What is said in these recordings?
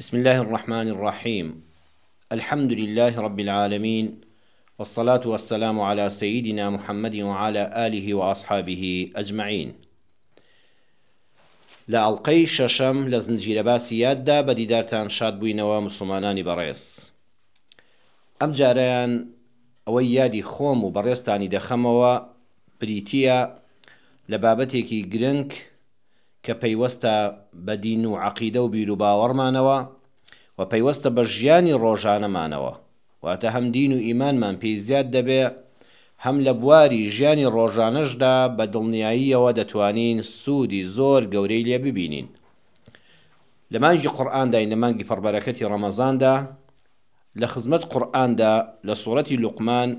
بسم الله الرحمن الرحيم. الحمد لله رب العالمين، والصلاة والسلام على سيدنا محمد وعلى آله وأصحابه أجمعين. لألقي ششم لزنجير باسياد دا بديدارتان شاد بوينوا مسلمانان بريس. أم جاريان أوي يادي خوم وبريستاني دخموا بريتيا لبابتيكي جرنك کە پەیوەستە بە دین و عەقیدە و بیر و باوەڕمانەوە و پەیوەستە بە ژیانی ڕۆژانەمانەوە، واتە هەم دین و ئیمانمان پێی زیاد دەبێ، هەم لە بواری ژیانی ڕۆژانەشدا بە دڵنیاییەوە دەتوانین سوودی زۆر گەورەی لێ ببینین. لە مانگی قورئاندا، لە مانگی پڕبەرەکەتی ڕەمەزاندا، لە خزمەت قورئاندا لە سوورەتی لوقمان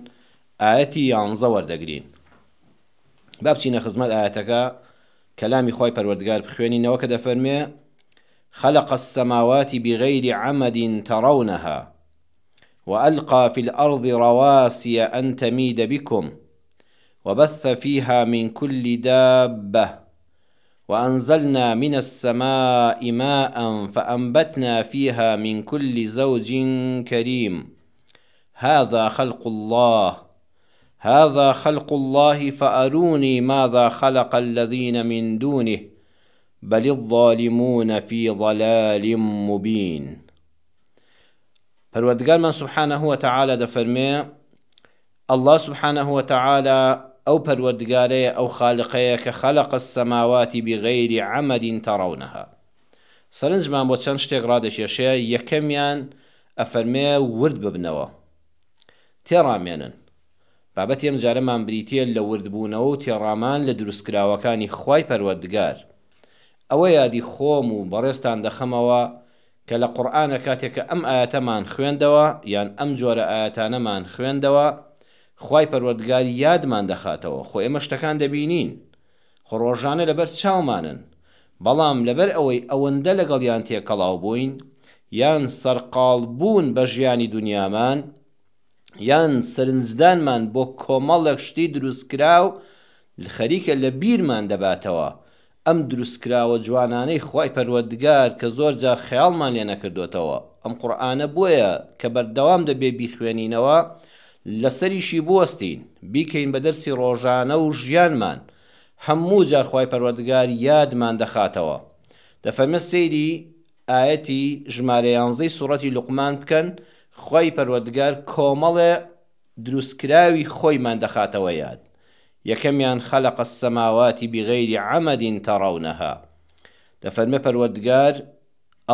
ئایەتی 11 وەردەگرین. با بچینە خزمەت ئایەتەکە كلامي خواي پروردگار بخواني نوك دفرمي: خلق السماوات بغير عمد ترونها وألقى في الأرض رواسي أن تميد بكم وبث فيها من كل دابة وأنزلنا من السماء ماء فأنبتنا فيها من كل زوج كريم هذا خلق الله فأروني ماذا خلق الذين من دونه بل الظالمون في ضلال مبين. پروردگار من سبحانه وتعالى دفرمي: الله سبحانه وتعالى أو پروردگاره أو خالقه كخلق السماوات بغير عمد ترونها. سرنج من بو چند شتێک ڕادەکێشێ، یەکەمیان ئەفەرمێ ورد ببنەوە، تێڕامێنن. بابەت ئەم جارەمان بریتیە لە وردبوونەوە و تێڕامان لە دروستکراوەکانی خوای پەروەردگار. ئەوە یادی خۆم و بەڕێستان دەخەمەوە کە لە قورئانە کاتێککە ئەم ئاەتەمان خوێندەوە یان ئەم جۆرە ئاەتانەمان خوێندەوە، خوای پەروەردگار یادمان دەخاتەوە. خۆ ئێمە شتەکان دەبینین، خۆ ڕۆژانە لەبەر چاومانن، بەڵام لەبەر ئەوەی ئەوەندە لەگەڵیان تێکەڵاو بووین یان سەرقاڵ بوون بە ژیانی دونیامان، یان سەرنجدانمان بۆ کۆمەڵێک شتی دروستکراو خەریکە لە بیرمان دەباتەوە ئەم دروستکراوە جوانانەی خوای پەروەردگار کە زۆر جار خەیاڵمان لێ نەکردوێتەوە. ئەم قورئانە بۆیە کە بەردەوام دەبێ بیخوێنینەوە، لەسەریشی بوەستین، بیکەین بە دەرسی ڕۆژانە و ژیانمان. هەموو جار خوای پەروەردگار یادمان دەخاتەوە. دەفەرمێ سەیری ئایەتی ژمارە 11 سوورەتی لوقمان بکەن، خوای پەروەردگار کۆمەڵێ دروستکراوی خۆیمان دەخاتەوە یاد. یەکەمیان خەلق السماوات بغير عمد ترونها. دەفەرمێ پەروەردگار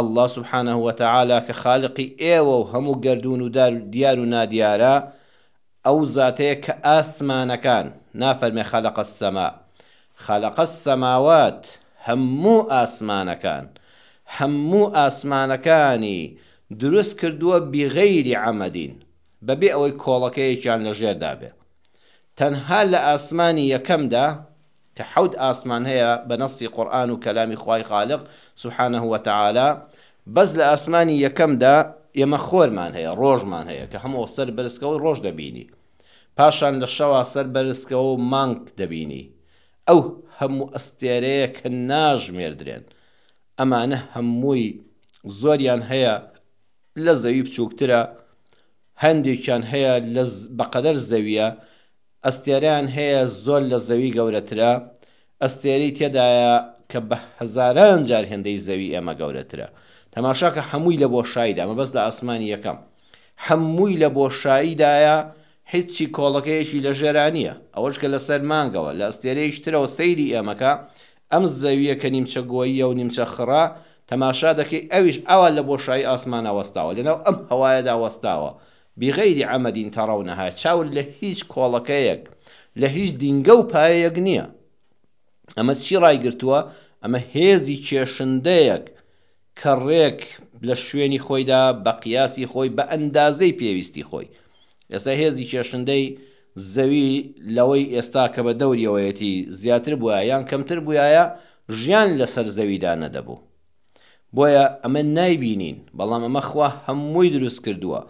الله سبحانه وتعالى کە خالقی ئێوە و هەموو گەردون و دیار و نادیارە، ئەو زاتەیە کە ئاسمانەکان، نافەرمێ خەلق السما، خەلق السماوات، هەموو ئاسمانەکان، هەموو ئاسمانەکانی دروست کردووە بغەیری عەمەدین، بەبێ ئەوەی کۆڵەکەیەکیان لەژێردا بێ. تەنها لە ئاسمانی یەکەمدا کە 7 ئاسمان هەیە بە نەسی قورئان و کەلامی خوای خالق سبحانه وتعالى، بەس لە ئاسمانی یەکەمدا ئێمە خۆرمان هەیە، ڕۆژمان هەیە کە هەموو سەر بەرزکەوە ڕۆژ دەبینی، پاشان لە شەوا سەر بەرزکەوە و مانگ دەبینی. ئەو هەموو ئەستێرەیە کە ناژمێردرێن، ئەمانە هەمووی زۆریان هەیە لە زەوی بچووکترە، هەندێکیان هەیە بەقەدەر زەویە، ئەستێرەیان هەیە زۆر لە زەوی گەورەترە، ئەستێرەی تێدایە کە بە هەزاران جار هێندەی زەوی ئێمە گەورەترە. تەماشاکە هەمووی لە بۆشاییدا، مەبەست لە ئاسمانی یەکەم، هەمووی لە بۆشاییدایە، هیچی کۆڵەکەیەکی لە ژێرانیە. ئەوەش کە لەسەر مانگەوە لە ئەستێرەیەکترەوە سەیری ئێمەکە، ئەم زەویە کە نیمچە گۆییە و نیمچە خڕا، تەماشا دەکەی ئەویش ئەوە لە بۆشایی ئاسمانە وەستاوە، لەناو ئەم هەوایەدا وەستاوە بغەیری عەمەدین تەڕەونەها. چاول لە هیچ کۆڵەکەیەک، لە هیچ دینگە و پایەیەک نییە. ئەمە چی ڕایگرتووە؟ ئەمە هێزی کێشندەیەک کە ڕێک لە شوێنی خۆیدا بە قیاسی خۆی بە ئەندازەی پێویستی خۆی. ئێستا هێزی کێشندەی زەوی لەوەی ئێستا کە بە دەوریەوەیەتی زیاتر بووە یان کەمتر بووایە، ژیان لەسەر زەویدا نەدەبوو. بۆیە ئەمە نایبینین، بەڵام ئەمە خوا هەمووی دروست کردووە،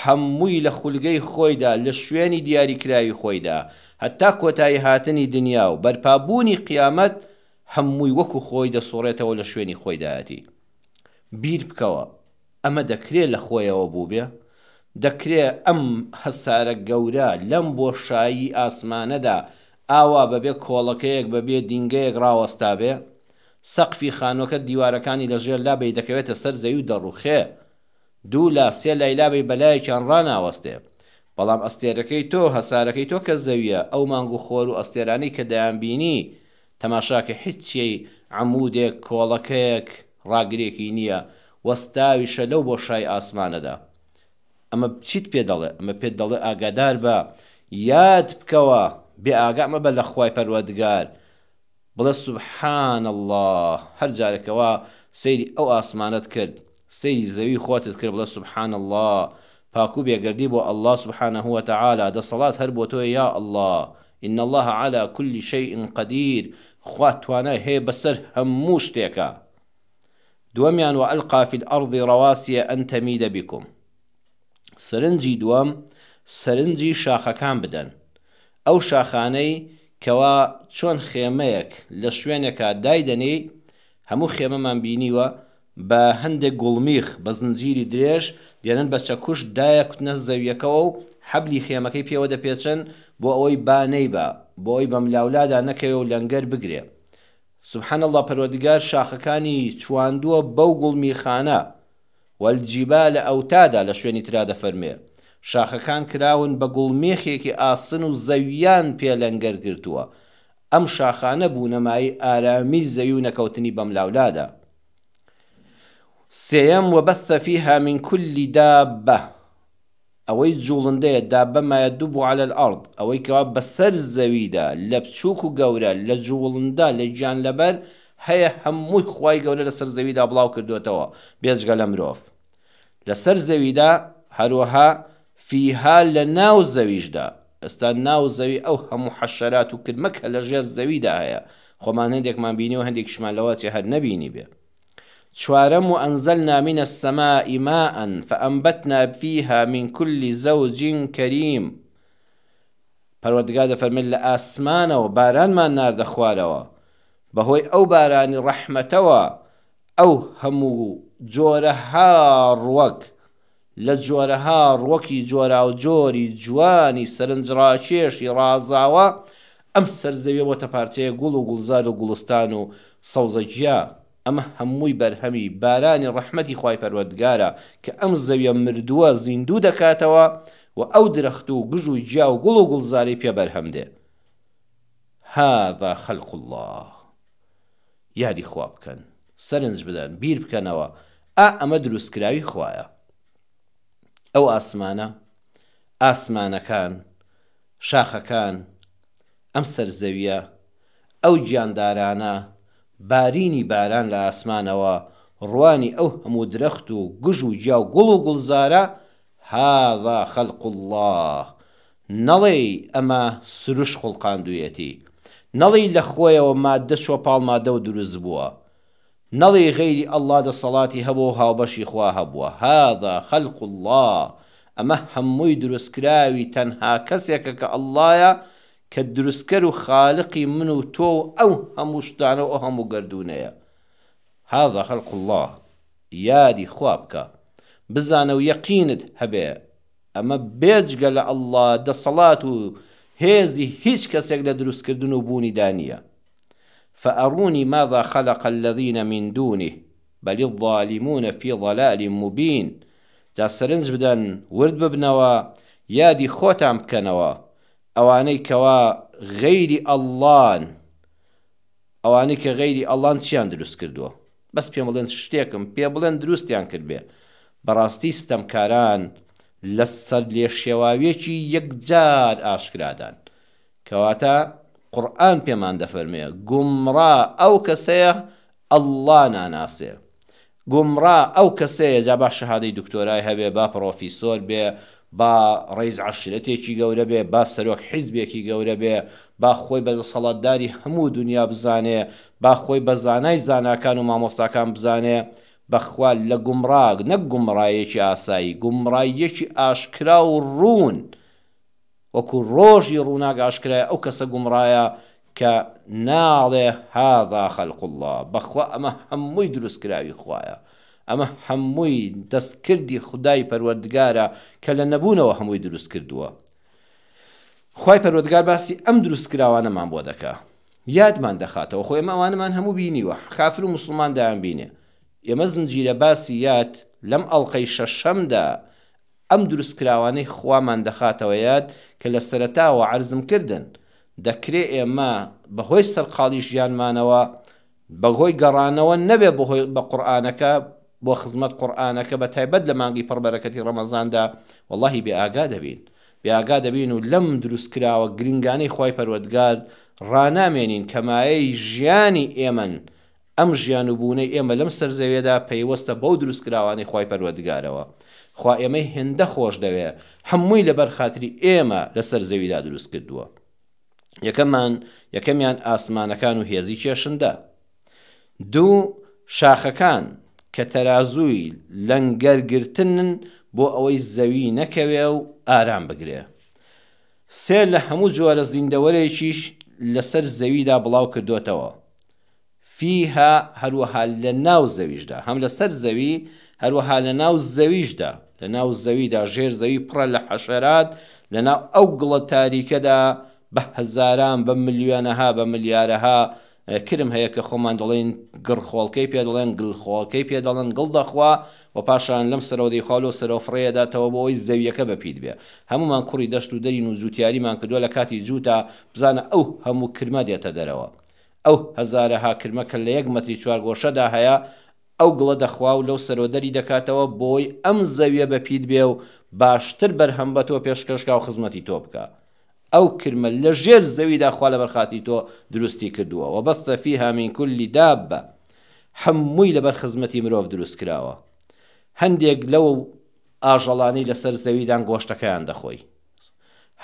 هەمووی لە خولگەی خۆیدا، لە شوێنی دیاریکراوی خۆیدا، هەتا کۆتایی هاتنی دنیا و بەرپابوونی قیامەت، هەمووی وەکو خۆی دەسوڕێتەوە لە شوێنی خۆیدایەتی. بیر بکەوە ئەمە دەکرێت لە خۆیەوە بوو بێ، دەکرێت ئەم هەسارە گەورە لەم بۆشایی ئاسمانەدا ئاوا بەبێ کۆڵەکەیەک بەبێ دینگەیەک ڕاوەستا بێ، سەقفی خانووەکە دیوارەکانی لەژێر لابەی دەکەوێتە سەر زەوی و دەڕوخێ، دوو لا سێ لای لابەی بەلایەکیان ڕاناوەستێ، بەڵام ئەستێرەکەی تۆ هەسارەکەی تۆ کە زەویە ئەو مانگ و خۆر و ئەستێرانەی کە دەیانبینی تەماشاکە هیچی عەمودێک کۆڵەکەیەک ڕاگرێکی نییە، وەستاویشە لەو بۆشای ئاسمانەدا. ئەمە چیت پێ دەڵێ؟ ئەمە پێت دەڵێ ئاگادار بە، یاد بکەوە، بێ ئاگا مەبە لە خوای پەروەردگار، بڵێ سوبحان الله، هەر جارێکەوە سەیری ئەو ئاسمانت کرد، سەیری زەوی خۆتت کرد، بڵێ سوبحان الله، پاکو بێگەردی بۆ الله سبحانه وتعالى، دەسەڵات هەر بۆ تۆیە یا الله، إن الله على كل شيء قدير، خوا توانای هەیە بەسەر هەموو شتێکە. دووەمیان وألقى في الأرض رواسي أن تميد بكم، سەرنجی دووەم سەرنجی شاخەکان بدەن، ئەو شاخانەی کەوا چۆن خێمەیەک لە شوێنێکە دایدەنێ، هەموو خێمەمان بینیوە بە هەندێک گوڵمیخ بە زنجیری درێژ دێنن بە چەکوش دایەکوتنە زەویەکەوە و حەبلی خێمەکەی پێوە دەپێچن بۆ ئەوەی بانەی بە، بۆ ئەوەی بە ملاولادا نەکەوێ و لەنگەر بگرێ. سبحان الله، پەروەردگار شاخەکانی چواندووە بەو گوڵمیخانە، والجیبال ئەوتادا لە شوێنی ترا دەفەرمێ، شاخەکان کراون بە گوڵمێخێکی ئاسن و زەویان پێ لەنگەر گرتووە، ئەم شاخانە بوو نەمایی ئارامی زەوی و نەکەوتنی بە ملاولادا. سێیەم وبث فيها من كل دابة، ئەوەی جوڵندەیە، دابە ما يدب على الأرض، ئەوەی کەوا بەسەر زەویدا لە بچووک و گەورە، لە جوڵندا، لە گیان لەبەر هەیە، هەمووی خوای گەورە لەسەر زەویدا بڵاو کردوێتەوە بێجگە لە مرۆڤ. لەسەر زەویدا هەروەها فیها لە ناو زەویشدا، ئێستا ناو زەوی ئەو هەموو حەشەرات و کرمەک لە ژێر زەویدا هەیە، خۆمان هەندێکمان بینی و هەندێکیشمان لەوە چێ هەر نەبینی بێ. چوارەم وأنزلنا من السماء ماء فأنبتنا فيها من كل زوج كريم، پەروەردگار دەفەرمێت لە ئاسمانەوە بارانمان ناردە خوارەوە، بەهۆی ئەو بارانی ڕەحمەتەوە ئەو هەموو جۆرەها ڕوەک لە جۆرەها ڕوەکی جۆرا و جۆری جوانی سەرنجڕاکێشی ڕازاوە ئەم سەرزەویە بۆتە پارچەیە گوڵ و گوڵزار و گوڵستان و سەوزەگیا، ئەمە هەمووی بەرهەمی بارانی ڕەحمەتی خوای پەروەردگارە کە ئەم زەویە مردووە زیندوو دەکاتەوە و ئەو درەخت و گژ و جیا و گوڵ و گوڵزاری پێ بەرهەم دێ. هذا خلق الله، یادی خوا بکەن، سەرنج بدەن، بیر بکەنەوە، ئەمە دروستکراوی خوایە. ئەو ئاسمانە، ئاسمانەکان، شاخەکان، ئەم سەرزەویە، ئەو گیاندارانە، بارینی باران لە ئاسمانەوە، ڕوانی ئەو هەموو درەخت و گژ و جیا و گوڵ و گوڵزارە، هذا خلق الله، نەڵێ ئەمە سروش خوڵقاندوویەتی، نەڵێ لە خۆیەوە مادە چۆپاڵ مادە و دروست بووە، نەڵێ غەیری ئەڵڵا دەسەڵاتی هەبوو و هاوبەشی خوا هەبووە، هذا خلق الله، ئەمە هەمووی دروستکراوی تەنها کەسێکە کە ئەڵڵایە کە دروستکەر و خالقی من و تۆ و ئەو هەموو شتانە و ئەو هەموو گەردوونەیە. هذا خلق الله، یادی خوا بکە، بزانە و یەقینت هەبێ ئەمە بێجگە لە ئەڵڵا دەسەڵات و هێزی هیچ کەسێک لە دروستکردن و بوونی دانیە. فأروني ماذا خلق الذين من دونه بل الظالمون في ضلال مبين، جا سەرنج بدەن، ورد ببنەوە، یادی خۆتان بکەنەوە، ئەوانەی کەوا غەیری ئەڵڵان، ئەوانەی کە غەیری ئەڵڵان چیان دروست کردووە، بەس پێم بڵێن شتێکم پێ بڵێن دروستیان کرد بێ، بەڕاستی ستەمکاران لە سەر لێشێواویەکی یەکجار ئاشکرادان، کەواتە قورئان پێمان دەفەرمێ گومڕا ئەو کەسەیە ئەڵڵا ناناسێ، گومڕا ئەو کەسەیە جا با شەهادەی دکتۆرای هەبێ، با پرۆفیسۆر بێ، با ڕیز عەشرەتێکی گەورە بێ، با سەرۆک حیزبێکی گەورە بێ، با خۆی بەدەسەڵاتداری هەموو دنیا بزانێ، با خۆی بە زانای زاناکان و مامۆستاکان بزانێ، بەخوا لە گومڕا، نەک گومڕایەکی ئاسایی، گومڕایەکی ئاشکرا و ڕوون، وەکو ڕۆژی ڕووناک ئاشکرایە، ئەو کەسە گومڕایە کە ناڵێ هذا خلق الله، بەخوا ئەمە هەمووی دروستکراوی خوایە، ئەمە هەمووی دەستکردی خودای پەروەردگارە کە لە نەبوونەوە هەمووی دروست کردووە. خوای پەروەردگار باسی ئەم دروستکراوانەمان بۆ دەکا، یادمان دەخاتەوە، خۆی ئێمە ئەوانەمان هەموو بینیوە، کافر و موسڵمان دایان بینێ. ئێمە زنجیرە باسی یاد لەم ئەڵقەی شەشەمدا ئەم دروستکراوانەی خوامان دەخاتەوە یاد کە لە سەرەتاوە عەرزم کردن دەکرێ ئێمە بەهۆی سەرقاڵی ژیانمانەوە بەهۆی گەڕانەوە نەبێ بە قورئانەکە بۆ خزمەت قورئانەکە بە تایبەت لە مانگی پڕبەرەکەتی ڕەمەزاندا وەڵڵاهی بێئاگا دەبین، بێئاگا دەبین و لەم دروستکراوە گرنگانەی خوای پەروەردگار ڕانامێنین کەمایەی ژیانی ئێمەن، ئەم ژیان و بوونەی ئێمە لەم سەرزەویەدا پەیوەستە بەو دروستکراوانەی خوای پەروەردگارەوە. خوا ئێمەی هێندە خۆش دەوێ هەمووی لەبەر خاتری ئێمە لەسەر زەویدا دروست کردووە. یەکەمیان ئاسمانەکان و هێزی کێشندا، دوو شاخەکان کە تەرازووی لەنگەرگرتنن بۆ ئەوەی زەوی نەکەوێ و ئارام بگرێ، سێ لە هەموو جۆرە زیندەوەرێکیش لەسەر زەویدا بڵاو کردوتەوە، فیها هەروەها لە ناو زەویشدا، هەم لەسەر زەوی هەروەها لە ناو زەویشدا، لە ناو زەویدا ژێر زەوی پڕە لە حەشەرات، لە ناو ئەو گڵە تاریکەدا بە هەزاران بە ملیۆنەها بە ملیارەها کرم هەیە کە خۆمان دەڵێن گڕخۆڵکەی پێ دەڵێن گڵخۆڵکەی پێ دەڵێن گڵ دەخوا و پاشان لەم سەرەوە دەیخواڵ و سەرۆفڕەیەداتەوە بۆ ئەوی زەویەکە بەپیت بێ. هەمومان کوڕی دەشت و دەرین و جووتیاریمان کردووە لە کاتی جووتە بزانە ئەو هەموو کرمە دێتە دەرەوە، ئەو هەزارەها کرمە کە لە 1 مەتری 4 گۆشەدا هەیە ئەو گڵە دەخوا و لەو سەرۆدەری دەکاتەوە بۆی ئەم زەویە بەپیت بێ و باشتر بەرهەم بە تۆ پێشکەشکا و خزمەتی تۆ بکە. ئەو کرمە لە ژێر زەویدا خوا لەبەر خاتی تۆ دروستی کردووە و بەثە فیها من کولی دابە، هەمووی لەبەر خزمەتی مرۆڤ دروست کراوە. هەندێک لەو ئاژەڵانەی لەسەر زەویدان گۆشتەکەیان دەخۆی،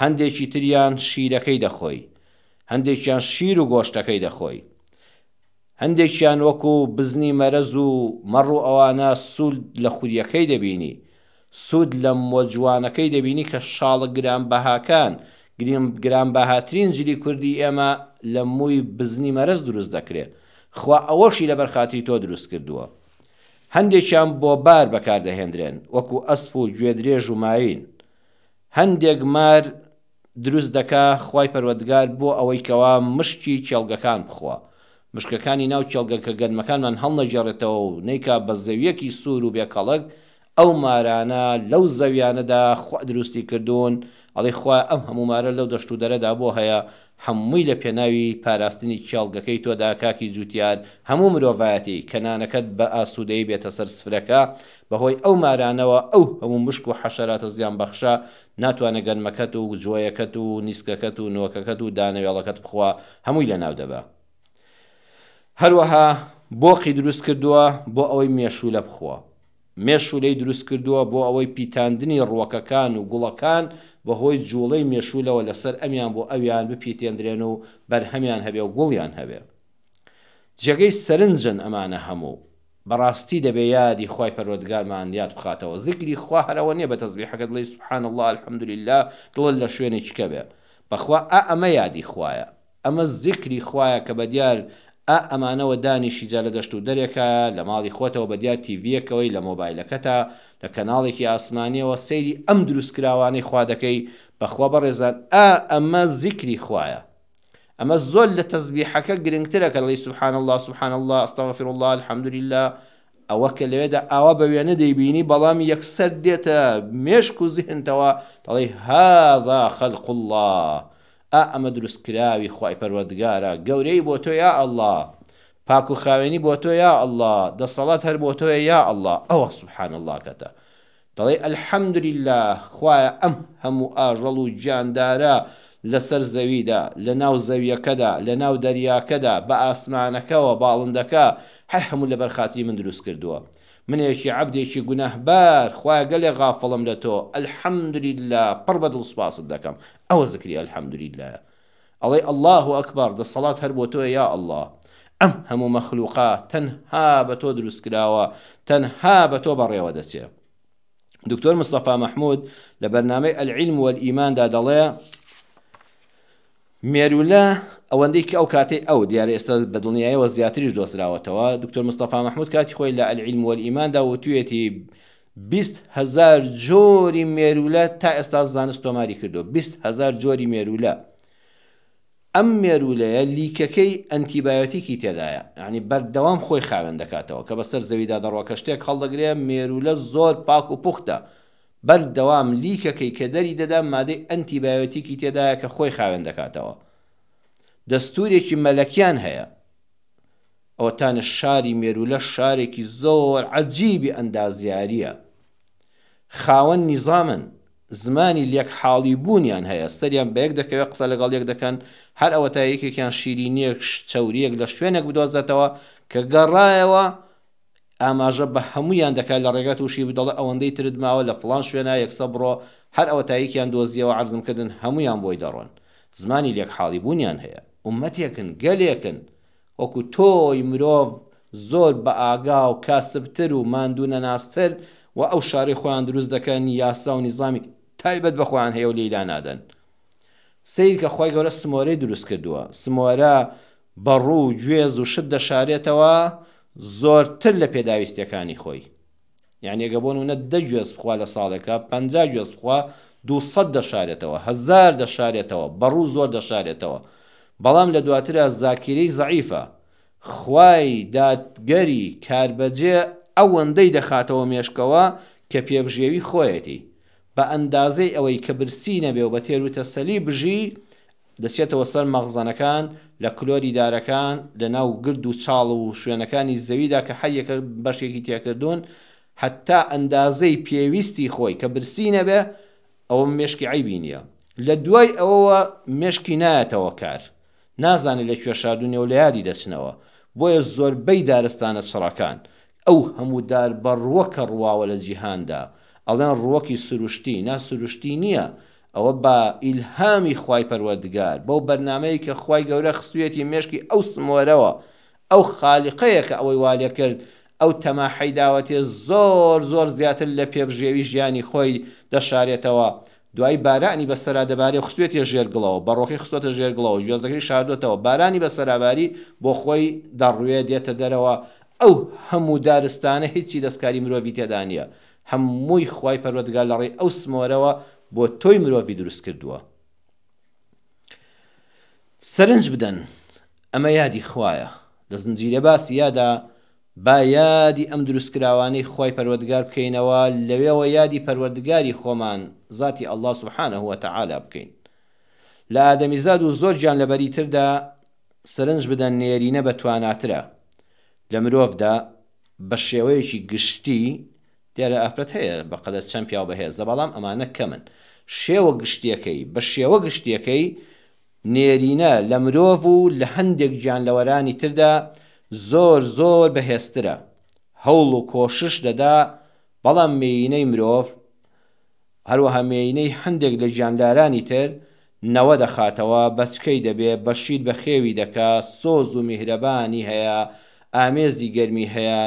هەندێکی تریان شیرەکەی دەخۆی، هەندێکیان شیر و گۆشتەکەی دەخۆی، هەندێکیان وەکو بزنی مەرەز و مەڕ و ئەوانە سوود لە خوریەکەی دەبینی، سوود لە مۆجوانەکەی دەبینی کە شاڵە گرانبەهاکان گرانبەهاترین جلی کوردی ئێمە لە مووی بزنی مەرەز دروست دەکرێت، خوا ئەوەشی لەبەر خاتری تۆ دروست کردووە. هەندێکیان بۆ بار بەکاردەهێنرێن وەکو ئەسپ و گوێدرێژ و ماین، هەندێک مار دروست دەکا خوای پەروەردگار بۆ ئەوەی کەوا مشکی کێڵگەکان بخوا، مشکەکانی ناو کێڵگەکە گەنمەکانمان هەڵنەجێڕێتەوە و نەیکا بە زەویەکی سوور و بێکەڵک ئەو مارانە لەو زەویانەدا خوا دروستی کردوون. ئەڵێ خوا ئەم هەموو مارە لەو دەشت و دەرەدا بۆ هەیە هەمووی لە پێناوی پاراستنی کێڵگەکەی تۆدا کاکی جووتیار هەموو مرۆڤایەتی کەنانەکەت بە ئاسوودەی بێتە سەر سفرەکە بەهۆی ئەو مارانەوە ئەو هەموو مشک و حەشەراتە زیان بەخشە ناتوانە گەنمەکەت و جۆیەکەت و نیسکەکەت و نۆکەکەت و دانەوێڵەکەت بخوا هەمووی لە ناو دەبا. هەروەها بۆقی دروست کردووە بۆ ئەوەی مێشولە بخوا، مێشولەی دروست کردووە بۆ ئەوەی پیتاندنی ڕووەکەکان و گوڵەکان بەهۆی جوڵەی مێشولەوە لەسەر ئەمیان بۆ ئەویان بپیتێندرێن و بەرهەمیان هەبێ و گوڵیان هەبێ. جێگەی سەرنجن ئەمانە هەموو بەڕاستی دەبێ یادی خوای پەروەردگارمان یاد بخاتەوە. زیکری خوا هەرەوە نییە بە تەسبیحەکەت بڵێی سوبحان الله الحەمدولله دڵت لە شوێنێکی بێ بەخوا ئەمە یادی خوایە، ئەمە زیکری خوایە کە بەدیار ئەمانەوە دانیشی جا لە دەشت و دەرێکە لە ماڵی خۆتەوە بەدیار تیڤیەکەوەی لە مۆبایلەکەتە لە کەناڵێکی ئاسمانیەوە سەیری ئەم دروستکراوانەی خوا دەکەی بەخوا بەڕێزان ئەمە زیکری خوایە، ئەمە زۆر لە تەسبیحەکە گرنگترە کە دەڵێی سوبحان الله سوبحان الله ئەستەغفر الله الحەمدولله. ئەوە کە لەوێدا ئاوا بە وێنە دەیبینی بەڵام یەکسەر دێتە مێشک و زیهنتەوە دەڵێی هذا خەلق الله، ئەمە دروستکراوی خوای پەروەردگارە، گەورەی بۆ تۆ یا ئەڵڵا، پاک و خاوێنی بۆ تۆ یا ئەڵڵا، دەسەڵات هەر بۆ تۆیە یا ئەڵڵا. ئەوە سوبحان الله کەتە دەڵێ الحەمدولله خوایە ئەم هەموو ئاژەڵ و گیاندارە لەسەر زەویدا لە ناو زەویەکەدا لە ناو دەریاکەدا بە ئاسمانەکەەوە باڵندەکە هەر هەموو لەبەر خاتری من دروست کردووە. منێکی عەبدێکی گوناهبار خوایە گەلێ غافڵم لە تۆ الحەمدولله پڕ بە دڵسوپاست دەکەم. ئەوە زکری الحەمدولله ئەڵێ الله ئەکبەر دەسەڵات هەر بۆ تۆ یا ئەڵڵا. ئەم هەموو مەخلوقات تەنها بە تۆ دروست کراوە، تەنها بە تۆ بەڕێوە دەچێت. دکتۆر مستەفا مەحموود لە بەرنامەی العلم والئیماندا دەڵێ مێرولە ئەوەندەی کە ئەو کاتێ ئەو دیارە ئێستا بە دڵنیاییەوە زیاتریش دۆزراوەتەوە. دکتۆر مستەفا مەحموود کاتی خۆی لە العلم والئیماندا وتوێتی 20,000 جۆری مێرولە تا ئێستا زانست تۆماری کردو. 20,000 جۆری مێرولە. ئەم مێرولەیە لیکەکەی ئەنتیبایۆتیکی تێدایە، یعنی بەردەوام خۆی خاوێن دەکاتەوە کە بەسەر زەویدا دەڕۆکە شتێک هەڵدەگرێ. مێرولە زۆر پاک و پوختە، بەردەوام لیکەکەی کە دەری دەدا مادەی ئەنتیبایۆتیکی تێدایە کە خۆی خاوێن دەکاتەوە. دەستورێکی مەلەکیان هەیە. ئەوەتانە شاری مێرولە شارێکی زۆر عەجیبی ئەندازیاریە، خاوەن نیزامن، زمانی لێک حاڵی بوونیان هەیە، سەریان بەیەک دەکەوێت قسە لەگەڵ یەک دەکەن، هەر ئەوە تا یەکێکیان شیرینیەک چەوریەک لە شوێنێک بدۆزێتەوە کە گەڕایەوە ئاماژە بە هەمویان دەکات لە ڕێگە تووشی بدەڵێ ئەوەندەی ترت ماوە لە فڵان شوێنە یەکسە بڕۆ، هەر ئەوە تا یەکیان دۆزیەوە عەرزمکردن هەمویان بۆی دەڕۆن. زمانی لێک حاڵی بوونیان هەیە، ئومەتێکن گەلێکن وەکو تۆی مرۆڤ زۆر بە ئاگا و کاسبتر و ماندوو نەناستر و ئەو شاری خۆیان دروست دەکەن، یاسا و نیزامی تایبەت بە خۆیان هەیە و لێیلا نادەن. سیر کە خۆی گەورە سمۆرەی دروست کردووە، سمۆرە بەڕوو و گوێز و شت دەشارێتەوە زۆرتر لە پێداویستیەکانی خۆی. یعنی ئەگە بۆ نمونە 10 گوێز بخوا لە ساڵێکە 50 گوێز بخوا 200 دەشارێتەوە، 1000 دەشارێتەوە، بەڕوو زۆر دەشارێتەوە. بەڵام لە دواترە زاکیرەی زەعیفە، خوای دادگەری کاربەجێ ئەوەندەی دەخاتەوە مێشکەوە کە پێبژێوی خۆیەتی، بە ئەندازەی ئەوەی کە برسی نەبێ و بە تێر و تەسەلی بژی دەچێتەوە سەر مەغزەنەکان لە کلۆری دارەکان لە ناو گرد و چاڵ و شوێنەکانی زەویدا کە هەیەکە بەشێکی تێکردوون، حتا ئەندازەی پێویستی خۆی کە برسی نەبێ ئەوە مێشکی عیبی نییە. لە دوای ئەوەوە مێشکی نایەتەوە کار، نازانێت لە کوێ شاردوونێ و لە یادی دەچنەوە. بۆیە زۆربەی دارستانە چڕەکان ئەو هەموو دار بە ڕووەکە ڕواوە لە جیهاندا ئەڵێن ڕووەکی سروشتی، ناسروشتی نییە، ئەوە بە ئیلهامی خوای پەروەردگار بەو بەرنامەیە کە خوای گەورە خستوویەتی مێشکی ئەو سمۆرەوە، ئەو خالیقەیە کە ئەوەی والێ کرد، ئەو تەماحەی داوەتێ زۆر زۆر زیاتر لە پێبژێوی ژیانی خۆی دەشارێتەوە. دوای بارانی بەسەرا دەبارێ خستوێتە ژێرگڵەوە، بەڕۆخی خستۆتە ژێرگڵەوە، گوێزەکەی شاردوێتەوە، بارانی بەسەراباری بۆ خۆی دەڕوێ دێتە دەرەوە. ئەو هەموو دارستانە هیچی دەستکاری مرۆڤی تێدا نییە، هەمووی خوای پەروەردگار لە ڕێی ئەو سمۆرەوە بۆ تۆی مرۆڤی دروست کردووە. سەرنج بدەن، ئەمە یادی خوایە. لە زنجیرە باسی یادا با یادی ئەم دروستکراوانەی خوای پەروەردگار بکەینەوە، لەوێەوە یادی پەروەردگاری خۆمان ذاتی ئەڵڵا سوبحانەه وتەعالا بکەین. لە ئادەمیزاد و زۆر گیان لەبەری تردا سەرنج بدەن نێرینە بەتواناترە لە مرۆڤدا بە شێوەیەکی گشتی. دیارە ئافرەت هەیە بەقەدەر چەند پیاو بەهێزە، بەڵام ئەمانە کەمن. شێوە گشتیەکەی بە شێوە گشتیەکەی نێرینە لە مرۆڤ و لە هەندێک گیانلەوەرانی تردا زۆر زۆر بەهێزترە، هەوڵ و کۆشش دەدا، بەڵام مێینەی مرۆڤ هەروەها مێینەی هەندێک لە گیاندارانی تر نەوە دەخاتەوە، بەچکەی دەبێ، بەشید بە خێوی دەکا، سۆز و میهرەبانی هەیە، ئامێزی گەرمی هەیە،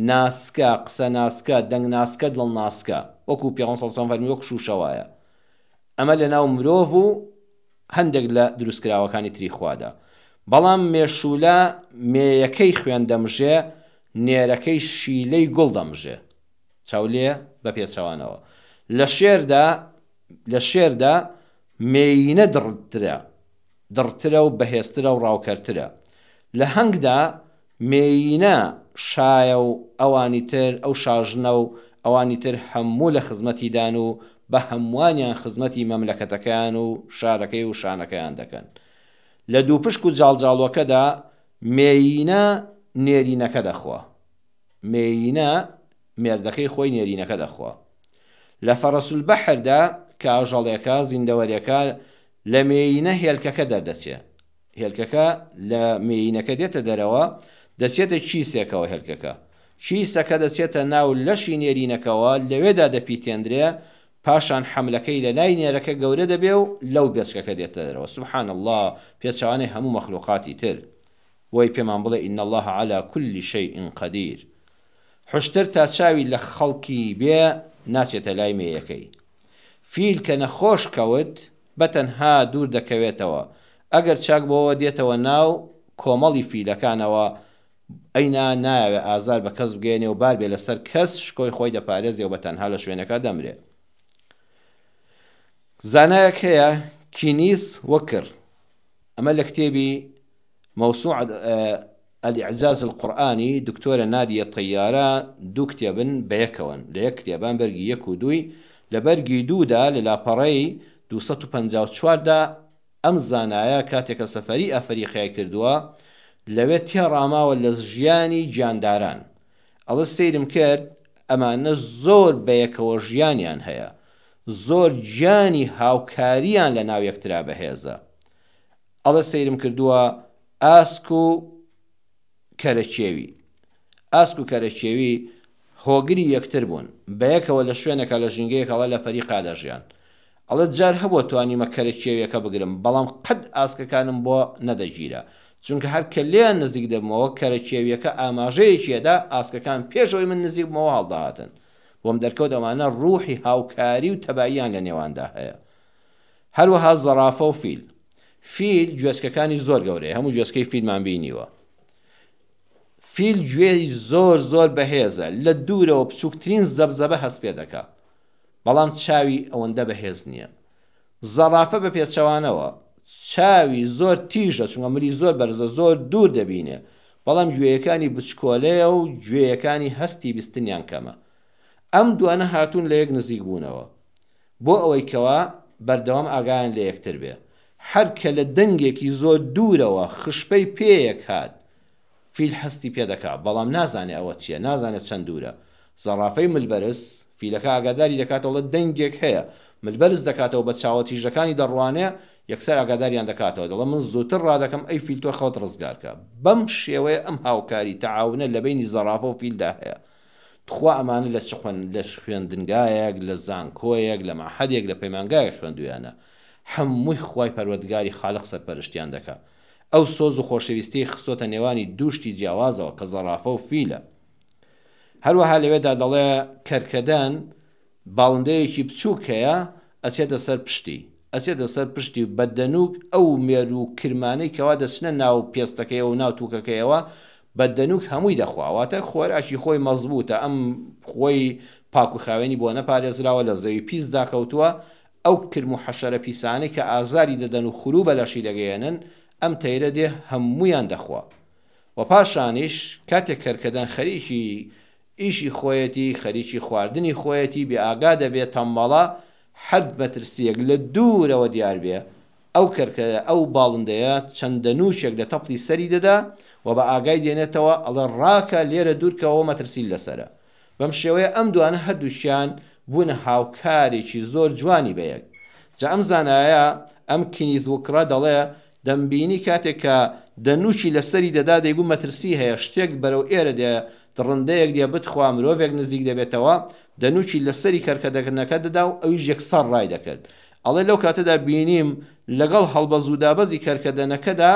ناسکە، قسە ناسکە، دەنگ ناسکە، دڵ ناسکە، وەکو پێغەمبەر صلی الله علیه و سلم وەک شوشەوایە. ئەمە لە ناو مرۆڤ و هەندێک لە دروستکراوەکانی تری خوادا. بەڵام مێشولە مێیەکەی خوێن دەمژێ، نێرەکەی شیلەی گوڵ دەمژێ، چاولێ بە پێچەوانەوە. لە شێردا مێینە دڕترە و بەهێزترە و ڕاوکەرترە. لە هەنگدا مێینە شایە و ئەوانی تر، ئەو شاژنە و ئەوانی تر هەموو لە خزمەتیدان و بە هەمووانیان خزمەتی مەملەکەتەکان و شارەکەی و شانەکەیان دەکەن. لە دوو پشک و جاڵجاڵوەکەدا مێینە نێرینەکە دەخوا، مێینە مێردەکەی خۆی نێرینەکە دەخوا. لە فەرەسول بەحردا کە ئاژەڵێکە زیندەوەریەکە لە مێینە هێلکەکە دەردەچێت، هێلکەکە لە مێینەکە دێتە دەرەوە، دەچێتە چیسێکەوە، هێلکەکە چیسەکە دەچێتە ناو لەشی نێرینەکەەوە، لەوێدا دەپیتێندرێ، پاشان حملەکەی لە لای نێرەکە گەورە دەبێ و لەو بێچکەکە دێتە دەرەوە. سبحان الله، پێچەوانەی هەموو مەخلوقاتی تر وەی پێمان بڵێ ئین الله على كل شيء قدير. حشتر تا چاوی لە خەڵکی بێ ناچێتە لای مێیەکەی. فیل کە نەخۆش کەوت بەتەنها دوور دەکەوێتەوە، ئەگەر چاک بۆەوە دێتەوە ناو کۆمەڵی فیلەکانەوە ئەینا نایەوێ ئازار بە کەس بگەێنێ و بار بێ لەسەر کەس شکۆی خۆی دەپارێزێ و بە تەنها لە شوێنەکە دەمرێ. زانایەک هەیە کینیث وەکر، ئەمە لە کتێبی موسوعة الإعجاز القرآني دكتورة نادية طيارة دوو کتێبن بەیەکەوەن لە یەک کتێبان بەرگی 1 و 2 لە بەرگی 2دا لە لاپەڕەی 254دا ئەم زانایە کاتێکە سەفەری ئەفریقای کردووە لەوێ تێڕاماوە لە ژیانی گیانداران. ئەڵە سەیرم کرد ئەمانە زۆر بەیەکەوە ژیانیان هەیە، زۆر گیانی هاوکاریان لە ناو یەکترا بەهێزە. ئەڵە سەیرم کردووە ئاسک و کەرەچێوی. ئاسک و کەرەچێوی هۆگری یەکتر بوون بەیەکەوە لە شوێنێکە لە ژینگەیەکەڵە لە فەریقا دەژیان. ئەڵە جار هەبووە توانیمە کەرەچێویەکە بگرم، بەڵام قەت ئاسکەکانم بۆ نەدەگیرە، چونکە هەر کە لێیان نزیک دەبمەوە کەرەچێویەکە ئاماژەیەکیەدا ئاسکەکان پێشەوەی من نزیک بمەوە هەڵداهاتن. بۆم دەرکەوت ئەمانە ڕوحی هاوکاری و تەباییان لە نێواندا هەیە. هەروەها زەرافە و فیل. فیل گوێسکەکانی زۆر گەورەیە، هەموو گوێسکەی فیلمان بینیوە. فیل گوێی زۆر زۆر بەهێزە، لە دوورەوە بچووکترین زەبزەبە هەست پێ دەکا، بەڵام چاوی ئەوەندە بەهێز نییە. زەرافە بە پێچەوانەوە چاوی زۆر تیژە، چونکە مری زۆر بەرزە، زۆر دوور دەبینێ، بەڵام گوێیەکانی بچکۆلەیە و گوێیەکانی هەستی بیستنیان کەمە. ئەم دوانە هاتوون لە یەک نزیک بوونەوە بۆ ئەوەی کەوا بەردەوام ئاگایان لە یەکتر بێ. هەر کە لە دەنگێکی زۆر دوورەوە خشپەی پێیەک هات، فیل هەستی پێ دەکا، بەڵام نازانێ ئەوە چییە، نازانێت چەند دوورە. زەرافەی ملبەرز فیلەکە ئاگاداری دەکاتەوە دەنگێک هەیە، ملبەرز دەکاتەوە بە چاوەتیژەکانی دەڕوانێ، یەکسەر ئاگاداریان دەکاتەوە، دەڵێ من زووتر ڕادەکەم ئەی فیل تۆ خەوت ڕزگارکە. بەم شێوەیە ئەم هاوکاری تەعاونە لە بینی زەرافە و فیلدا هەیە. تخوا ئەمانە لە لە خوێندنگایەک، لە زانکۆیەک، لە مەحەدێک، لە پەیمانگایەک خوێندویانە، هەمووی خوای پەروەردگاری خالق سەرپەرشتیان دەکات. ئەو سۆز و خۆشەویستی خستۆتە نێوانی دووشتی جیاوازەوە کە زەرافە و فیلە. هەروەها لەوێدا دەڵێ کەرکەدەن باڵندەیەکی بچووک هەیە، ئەچێتە سەر پشتی، ئەچێتە سەر پشتی بە دەنووک ئەو مێر و کرمانەی کەوا دەچنە ناو پێستەکەیەوە و ناو تووکەکەیەوە بە دەنووک هەمووی دەخواواتە خۆراکی خۆی مەزبوطە، ئەم خۆی پاک و خاوێنی بۆ نەپارێزراوە، لە زەوی پیس داکەوتووە. ئەو کرم و حەشەرە پیسانەی کە ئازاری دەدەن و خولوو بەلەشی دەگەێنن ئەم تەیرە دێ هەموویان دەخوا. و پاشانیش کاتێک کەرکەدەن خەریکی ئیشی خۆیەتی، خەریکی خواردنی خۆیەتی، بێ ئاگا دەبێت تەمبەڵە حەد مەترسیەک لە دوورەوە دیار بێ، ئەو کەرکەدە ئەو باڵندەیە چەندە نووشێک لە تەپڵی سەری دەدا و بە ئاگای دێنێتەوە، ئەڵە ڕاکە لێرە دوورکەوە مەترسی لەسەرە. بەم شێوەیە ئەم دوانە هەردووشیان بوونە هاوکارێکی زۆر جوانی بەیەک. جا ئەم زانایە ئەم کینیث وەکرە دەڵێ دەمبینی کاتێک کە دەنووشی لەسەری دەدا دەیگو مەترسی هەیە، شتێک بەرەو ئێرە دێ، ڕندەیەک دێ بتخوا، مرۆڤێک نزیک دەبێتەوە، دەنووشی لەسەری کەرکەدەکردنەکە دەدا و ئەویش یەکسەر ڕای دەکرد. ئەڵێ لەو کاتەدا بینیم لەگەڵ هەڵبەز و دابەزی کەرکەدەنەکەدا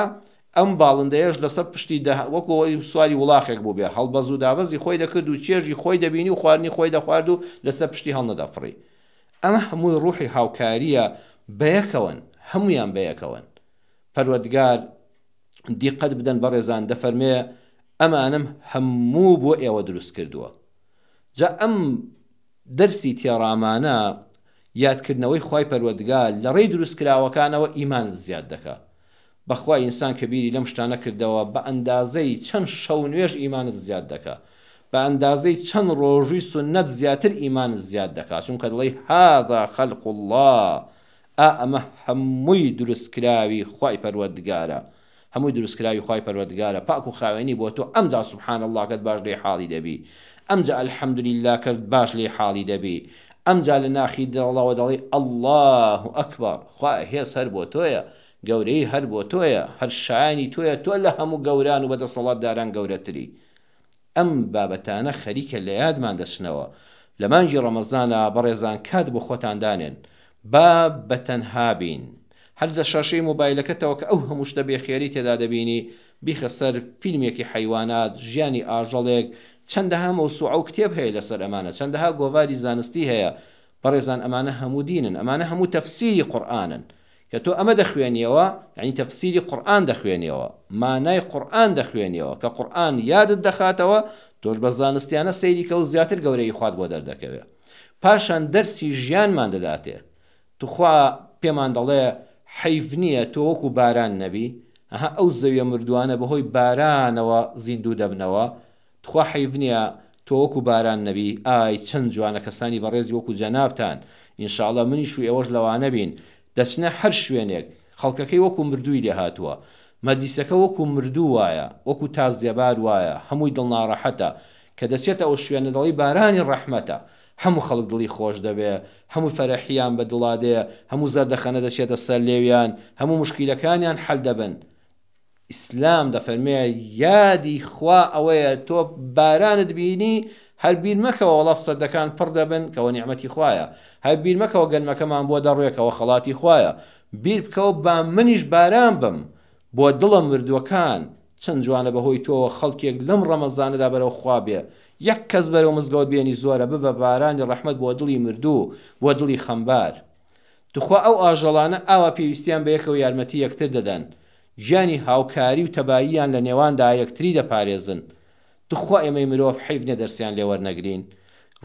ئەم باڵندەیەش لەسەر پشتی وەکو سواری وڵاخێک بوو بێ، هەڵبەز و دابەزی خۆی دەکرد و چێژی خۆی دەبینی و خواردنی خۆی دەخوارد و لەسەر پشتی هەڵنەدەفڕی. ئەمە هەمووی ڕوحی هاوکاریە، بەیەکەون، هەمویان بەیەکەون. پەروەردگار دیقەت بدەن بەڕێزان، دەفەرمێ ئەمانم هەموو بۆ ئێوە دروست کردووە. جا ئەم دەرسی تێڕامانە یادکردنەوەی خوای پەروەردگار لە ڕێی دروستکراوەکانەوە ئیمانت زیاد دەکات. بەخوای ئینسان کە بیری لەم شتانە کردەوە بە ئەندازەی چەند شەو نوێژ ئیمانت زیاد دەکات، بە ئەندازەی چەند ڕۆژووی سونەت زیاتر ئیمانت زیاد دەکات، چونکە دڵی هذا خەلق الله، ئەمە هەمووی دروستکراوی خوای پەروەردگارە، هەمووی دروستکراوی خوای پەروەردگارە، پاک و خاوێنی بۆ تۆ. ئەمجا سوبحان الله کەت باش لێ حاڵی دەبی، ئەمجا الحەمدولله کەت باش لێ حاڵی دەبی، ئەمجا لە ناخی دڵەوە دەڵی الله ئەکبەر، خوای هێز هەر بۆ تۆیە، گەورەی هەر بۆ تۆیە، هەر شایانی تۆیە، تۆ لە هەموو گەوران و بەدەسەڵاتداران گەورەتری. ئەم بابەتانە خەریکە لە یادمان دەچنەوە. لە مانگی ڕەمەزانە بەڕێزان کات بۆ خۆتان دانێن، با بەتەنها بین، هەر لە شاشەی مۆبایلەکەتەوە کە ئەو هەموو شتە بێخێری تێدا دەبینی، بیخە سەر فیلمێکی حیوانات، ژیانی ئاژەڵێک، چەندەها مەوسوعە و کتێب هەیە لەسەر ئەمانە، چەندەها گۆڤاری زانستی هەیە. بەڕێزان ئەمانە هەموو دینن، ئەمانە هەموو تەفسیری قورئانن. کە تۆ ئەمە دەخوێنیەوە یعنی تەفسیری قورئان دەخوێنیەوە مانای قورئان دەخوێنیەوە کە قورئان یادت دەخاتەوە تۆش بە زانستیانە سەیری کە و زیاتر گەورەی خوات بۆ دەردەکەوێت پاشان دەرسی ژیانمان دەداتێ توخوا پێمان دەڵێ حەیف نییە تۆ وەکو باران نەبی ئەها ئەو زەویە مردووانە بەهۆی بارانەوە زیندوو دەبنەوە تخوا حەیف نییە تۆ وەکو باران نەبی ئای چەند جوانە کەسانی بەڕێزی وەکو جەنابتان ئینشاءڵڵا منیش و ئێوەش لەوانە بین دەچنە هەر شوێنێک خەڵکەکەی وەکو مردووی لێ هاتووە مەدیسەکە وەکو مردوو وایە وەکو تازیەبار وایە هەمووی دڵناڕەحەتە کە دەچێتە ئەو شوێنە دەڵی بارانی ڕەحمەتە هەموو خەڵک دڵی خۆش دەبێ هەموو فەرەحیان بە دڵادێ هەموو زەردەخەنە دەچێتە سەر لێویان هەموو مشکیلەکانیان حەل دەبن ئیسلام دەفەرمێ یادی خوا ئەوەیە تۆ بارانت بینی هەر بیر مەکەوە وەڵا سەدەکان پڕ دەبن کەەوە نیعمەتی خوایە هەر بیر مەکەوە گەنمەکەمان بۆ دەڕوێکەوە خەڵاتی خوایە بیر بکەوە با منیش باران بم بۆ دڵە مردووەکان چەند جوانە بەهۆی تۆ خەڵکێک لەم ڕەمەزانەدا بەرەو خوا بێ یەک کەس بەرەو مزگەوت بێنی زۆرە ببە بارانی ڕەحمەت بۆ دڵی مردوو بۆ دڵی خەمبار توخوا ئەو ئاژەڵانە ئاوا پێویستیان بە یەکەوە یارمەتی یەکتر دەدەن گیانی هاوکاری و تەباییان لە نێواندا یەکتری دەپارێزن توخوا ئێمەی مرۆڤ حەیف نییە دەرسیان لێ وەرنەگرین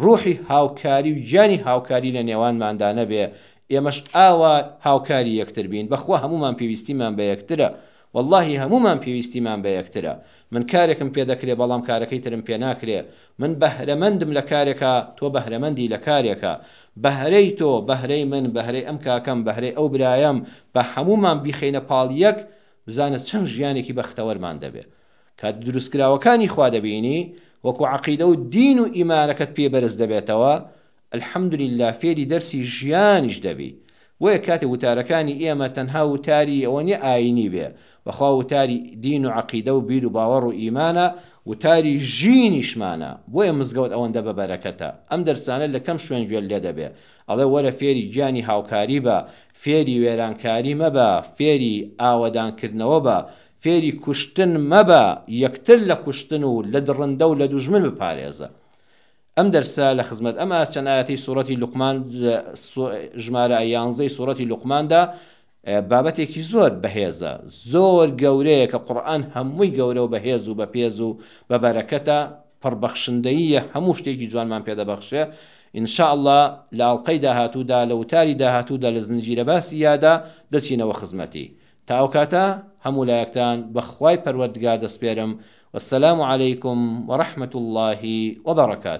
ڕوحی هاوکاری و گیانی هاوکاری لە نێوانماندا نەبێ ئێمەش ئاوا هاوکاری یەکتر بین بەخوا هەمومان پێویستیمان بە یەکترە واللهی هەمومان پێویستیمان بە یەکترە من کارێکم پێ دەکرێ بەڵام کارەکەی ترم پێ ناکرێ من بەهرەمەندم لە کارێکە تۆ بەهرەمەندی لە کارێکە بەهرەی تۆ بەهرەی من بەهرەی ئەم کاکەم بەهرەی ئەو برایەم بە هەمومان بیخەینە پاڵ یەک بزانە چەند ژیانێکی بەختەوەرمان دەبێ کات دروستکراوەکانی خوا دەبینی وەکو عەقیدە و دین و ئیمانەکەت پێ بەرز دەبێتەوە الحەمدولله فێری دەرسی ژیانیش دەبی وەیە کاتێک وتارەکانی ئێمە تەنها وتاری ئەوە نیە ئاینی بێ بەخوا وتاری دین و عەقیدە و بیر و باوەڕ و ئیمانە وتاری ژینیشمانە بۆیە مزگەوت ئەوەندە بە بەرەکەتە ئەم دەرسانە لە کەم شوێن گوێ لێ دەبێ ئەڵێ وەرە فێری گیانی هاوکاری بە فێری وێرانکاری مەبە فێری ئاوەدانکردنەوە بە فێری کوشتن مەبە یەکتر لە کوشتن و لە دڕندە و لە دوژمن بپارێزە ئەم دەرسە لە خزمەت ئەمە چەند ئاەتی سوورەتی لوقمان ژمارە 11 سوورەتی لوقماندا بابەتێکی زۆر بەهێزە زۆر گەورەیە کە قورئان هەمووی گەورە و بەهێز و بەپێز و بە بەرەکەتە پڕبەخشندەییە هەموو شتێکی جوانمان پێدەبەخشێ ئینشاءالله لە ئاڵلقەی داهاتوودا لە وتاری داهاتوودا لە زنجیرە باسی یادا دەچینەوە خزمەتی تا ئەو کاتە هەموو لایەکتان بەخوای پەروەردگار دەسپێرم والسلام عليكم ورحمة الله وبركاته